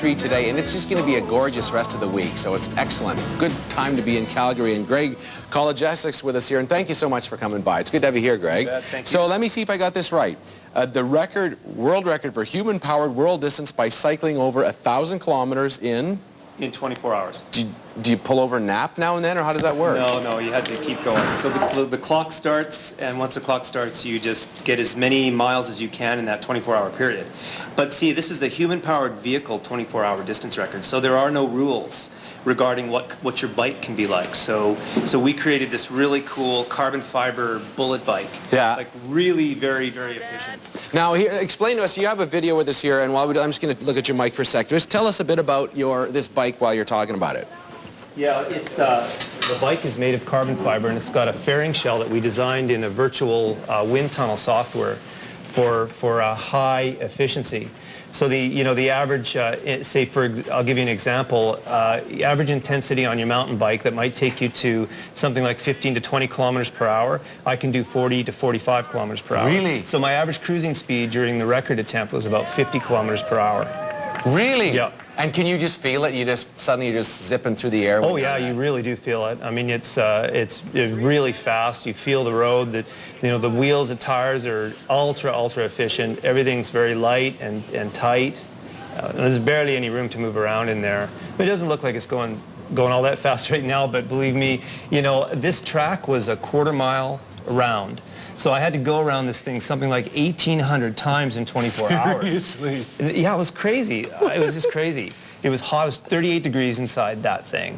83 today, and it's just going to be a gorgeous rest of the week, so it's excellent. Good time to be in Calgary, and Greg College-Essex with us here, and thank you so much for coming by. It's good to have you here, Greg. Thank you. So let me see if I got this right. The world record for human-powered world distance by cycling over 1,000 kilometers in 24 hours. Do you pull over and nap now and then, or how does that work? No, you have to keep going. So the clock starts, and once the clock starts, you just get as many miles as you can in that 24-hour period. But see, this is the human-powered vehicle 24-hour distance record, so there are no rules regarding what your bike can be like. So we created this really cool carbon fiber bullet bike. Yeah. Like really very, very efficient. Now, here, explain to us, you have a video with us here, and I'm just going to look at your mic for a sec. Just tell us a bit about this bike while you're talking about it. Yeah, it's the bike is made of carbon fiber, and it's got a fairing shell that we designed in a virtual wind tunnel software for high efficiency. So the average, I'll give you an example, average intensity on your mountain bike that might take you to something like 15 to 20 kilometers per hour, I can do 40 to 45 kilometers per hour. Really? So my average cruising speed during the record attempt was about 50 kilometers per hour. Really? Yeah. And can you just feel it? Suddenly you're just zipping through the air? Oh yeah, you really do feel it. I mean, it's really fast. You feel the road. The wheels, the tires are ultra efficient. Everything's very light and tight. There's barely any room to move around in there. It doesn't look like it's going all that fast right now, but believe me, this track was a quarter mile around. So I had to go around this thing something like 1,800 times in 24 hours. Seriously? Yeah, it was crazy. It was just crazy. It was hot. It was 38 degrees inside that thing.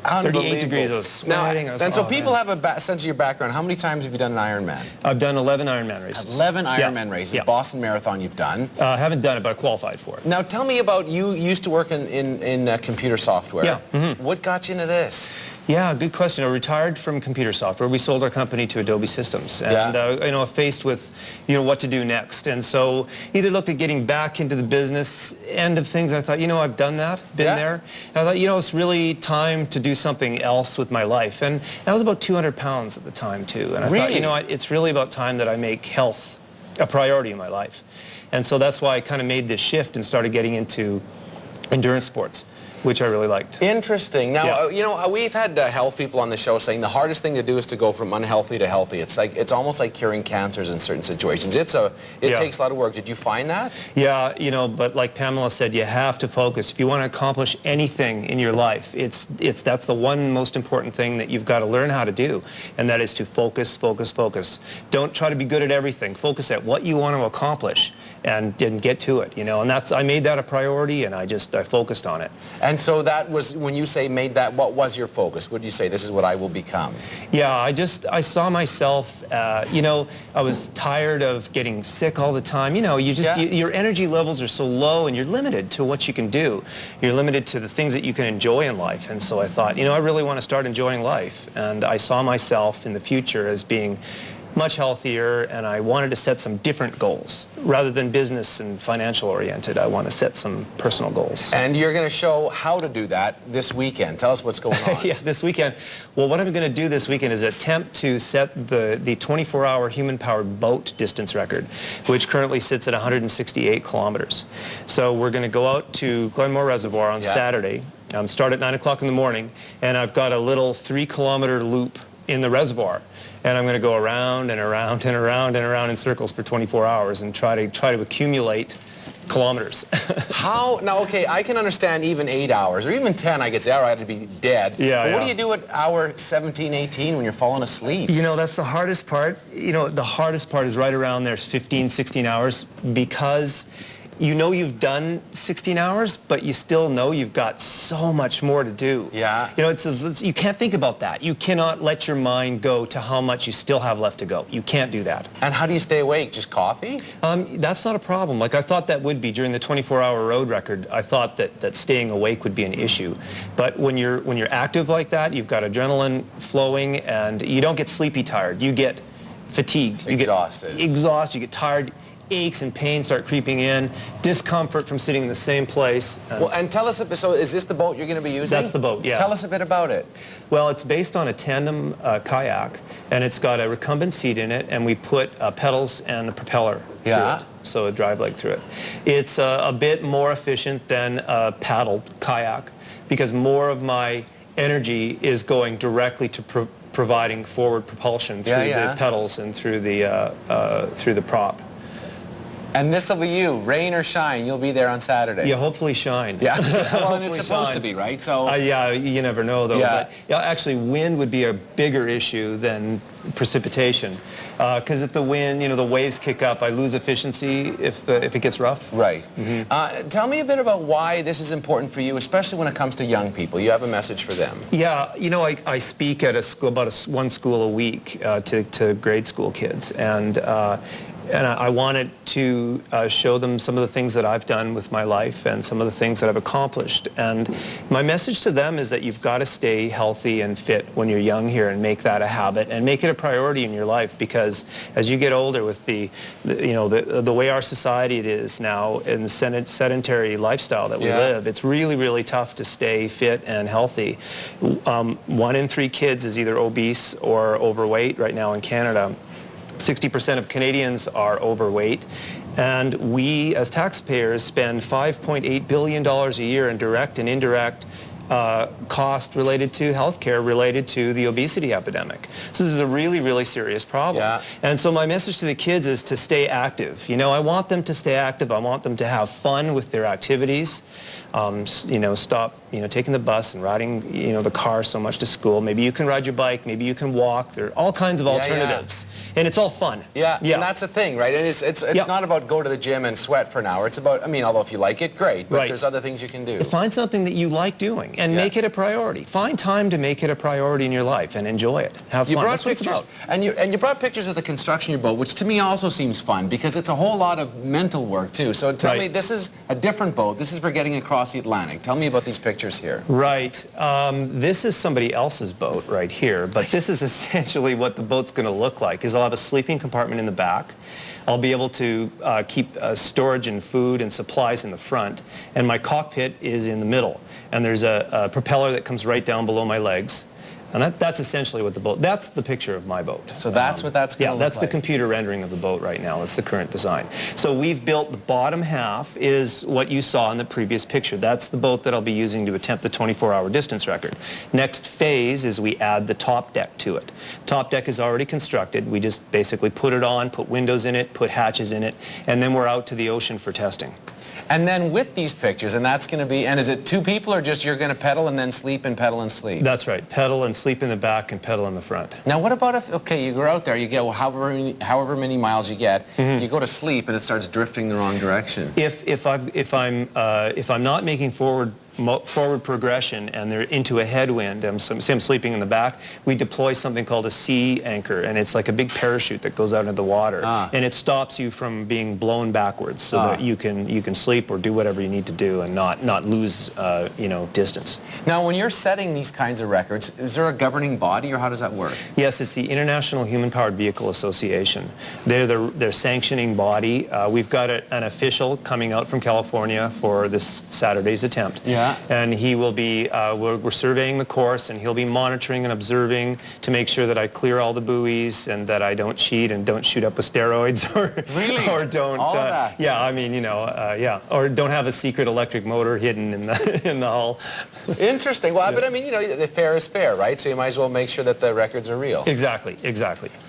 38 degrees. I was sweating. Now, so people have a sense of your background. How many times have you done an Ironman? I've done 11 Ironman races. 11 Ironman races. Yeah. Boston Marathon you've done. I haven't done it, but I qualified for it. Now tell me about, you used to work in computer software. Yeah. Mm-hmm. What got you into this? Yeah, good question. I retired from computer software. We sold our company to Adobe Systems, and faced with, what to do next. And so either looked at getting back into the business end of things. I thought, I've done that, been there. And I thought, it's really time to do something else with my life. And I was about 200 pounds at the time too. And I thought, it's really about time that I make health a priority in my life. And so that's why I kind of made this shift and started getting into endurance sports, which I really liked. Interesting. Now, we've had health people on the show saying the hardest thing to do is to go from unhealthy to healthy. It's almost like curing cancers in certain situations. It takes a lot of work. Did you find that? Yeah, but like Pamela said, you have to focus. If you want to accomplish anything in your life, that's the one most important thing that you've got to learn how to do, and that is to focus, focus, focus. Don't try to be good at everything. Focus at what you want to accomplish and get to it, and I made that a priority, and I focused on it. And so that was, when you say made that, what was your focus? What did you say, this is what I will become? Yeah, I saw myself, I was tired of getting sick all the time. Your energy levels are so low, and you're limited to what you can do. You're limited to the things that you can enjoy in life. And so I thought, I really want to start enjoying life. And I saw myself in the future as being much healthier, and I wanted to set some different goals. Rather than business and financial oriented, I want to set some personal goals. And you're going to show how to do that this weekend. Tell us what's going on. Yeah, this weekend. Well, what I'm going to do this weekend is attempt to set the 24-hour human-powered boat distance record, which currently sits at 168 kilometers. So we're going to go out to Glenmore Reservoir on Saturday, start at 9 o'clock in the morning, and I've got a little 3-kilometer loop in the reservoir. And I'm going to go around and around and around and around in circles for 24 hours and try to accumulate kilometers. How? Now, okay, I can understand even 8 hours, or even 10, I could say, all right, I'd be dead. Yeah, but what do you do at hour 17, 18 when you're falling asleep? That's the hardest part. The hardest part is right around there, 15, 16 hours, because you've done 16 hours, but you still know you've got so much more to do. Yeah. You can't think about that. You cannot let your mind go to how much you still have left to go. You can't do that. And how do you stay awake? Just coffee? That's not a problem. Like, I thought that would be during the 24-hour road record. I thought that staying awake would be an issue. But when you're active like that, you've got adrenaline flowing, and you don't get sleepy tired. You get fatigued. You exhausted. You get tired. Aches and pains start creeping in, discomfort from sitting in the same place. Well, and tell us, so is this the boat you're going to be using? That's the boat, yeah. Tell us a bit about it. Well, it's based on a tandem kayak, and it's got a recumbent seat in it, and we put pedals and a propeller through it. So a drive leg through it. It's a bit more efficient than a paddled kayak because more of my energy is going directly to providing forward propulsion through the pedals and through the prop. And this will be you, rain or shine. You'll be there on Saturday. Yeah, hopefully shine. Yeah, well, and it's supposed to be, right? So. Yeah, you never know though. Yeah. But, yeah, actually, wind would be a bigger issue than precipitation, because if the wind, the waves kick up, I lose efficiency if it gets rough. Right. Tell me a bit about why this is important for you, especially when it comes to young people. You have a message for them. Yeah, I speak at a school, one school a week to grade school kids, and I wanted to show them some of the things that I've done with my life and some of the things that I've accomplished. And my message to them is that you've got to stay healthy and fit when you're young here and make that a habit and make it a priority in your life, because as you get older with the way our society it is now and the sedentary lifestyle that we live, it's really, really tough to stay fit and healthy. 1 in 3 kids is either obese or overweight right now in Canada. 60% of Canadians are overweight, and we as taxpayers spend $5.8 billion a year in direct and indirect cost related to healthcare, related to the obesity epidemic. So this is a really, really serious problem. Yeah. And so my message to the kids is to stay active. I want them to stay active. I want them to have fun with their activities. Stop, taking the bus and riding, the car so much to school. Maybe you can ride your bike. Maybe you can walk. There are all kinds of alternatives. And it's all fun. Yeah, and that's the thing, right? And it's not about go to the gym and sweat for an hour. It's about, although if you like it, great, but there's other things you can do. Find something that you like doing and make it a priority. Find time to make it a priority in your life and enjoy it. Have fun. That's what it's about. And you brought pictures of the construction of your boat, which to me also seems fun because it's a whole lot of mental work too. So tell me, this is a different boat. This is for getting across the Atlantic. Tell me about these pictures here. Right. This is somebody else's boat right here, but this is essentially what the boat's going to look like. I'll have a sleeping compartment in the back. I'll be able to keep storage and food and supplies in the front, and my cockpit is in the middle. And there's a propeller that comes right down below my legs. And that's essentially what the boat, that's the picture of my boat. So that's what that's going to look like. Yeah, that's the computer rendering of the boat right now. That's the current design. So we've built the bottom half is what you saw in the previous picture. That's the boat that I'll be using to attempt the 24-hour distance record. Next phase is we add the top deck to it. Top deck is already constructed. We just basically put it on, put windows in it, put hatches in it, and then we're out to the ocean for testing. And then with these pictures, and that's going to be, and is it 2 people or just you're going to pedal and then sleep and pedal and sleep? That's right. Pedal and sleep in the back and pedal in the front. Now what about if, okay, you go out there, you get however many miles you get, you go to sleep and it starts drifting the wrong direction. If I'm not making forward progression and they're into a headwind, I'm sleeping in the back, we deploy something called a sea anchor, and it's like a big parachute that goes out into the water, and it stops you from being blown backwards so that you can sleep or do whatever you need to do and not lose distance. Now when you're setting these kinds of records, is there a governing body or how does that work? Yes, it's the International Human Powered Vehicle Association. They're their sanctioning body. We've got an official coming out from California for this Saturday's attempt. Yeah. And he will be, we're surveying the course, and he'll be monitoring and observing to make sure that I clear all the buoys and that I don't cheat and don't shoot up with steroids or don't, or don't have a secret electric motor hidden in the hull. Interesting. Well, but I mean, the fair is fair, right? So you might as well make sure that the records are real. Exactly.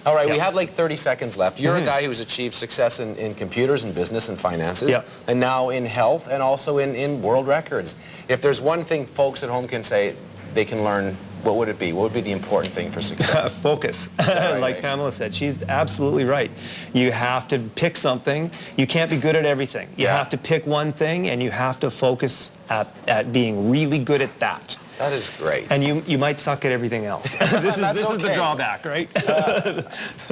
All right, we have like 30 seconds left. You're a guy who's achieved success in computers and business and finances, and now in health and also in world records. If there's one thing folks at home can say they can learn, what would it be? What would be the important thing for success? Focus. Like Pamela said, she's absolutely right. You have to pick something. You can't be good at everything. You have to pick one thing, and you have to focus at being really good at that. That is great. And you might suck at everything else. This is the drawback, right?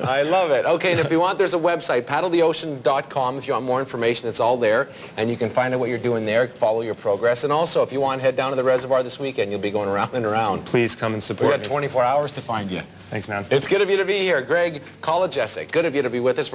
I love it. Okay, and if you want, there's a website, paddletheocean.com. If you want more information, it's all there. And you can find out what you're doing there, follow your progress. And also, if you want to head down to the reservoir this weekend, you'll be going around and around. Please come and support me. We've got 24 hours to find you. Thanks, man. It's good of you to be here. Greg Kolajesic, good of you to be with us.